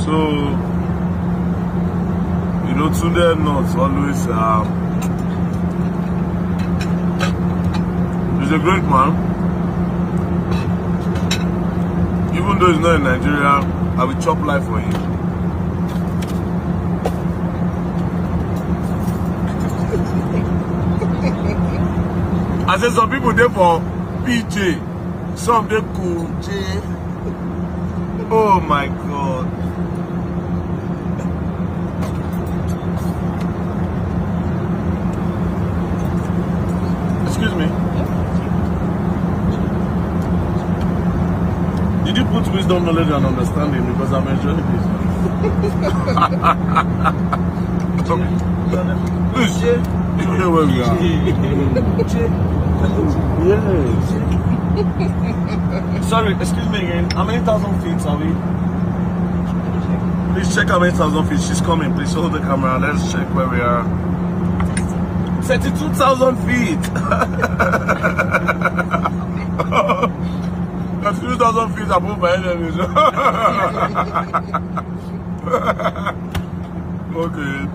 So, you know, Tunde North always he's a great man. Even though he's not in Nigeria, I will chop life for him. I said some people there for PJ, some they Kuje. Oh my God. Excuse me. Did you put wisdom, knowledge, and understanding? Because I'm enjoying this. Please, you know where we are. Yes. Sorry, excuse me again. How many thousand feet are we? Please check how many thousand feet. She's coming. Please hold the camera. Let's check where we are. 32,000 feet. 32,000 feet above my enemies. Okay.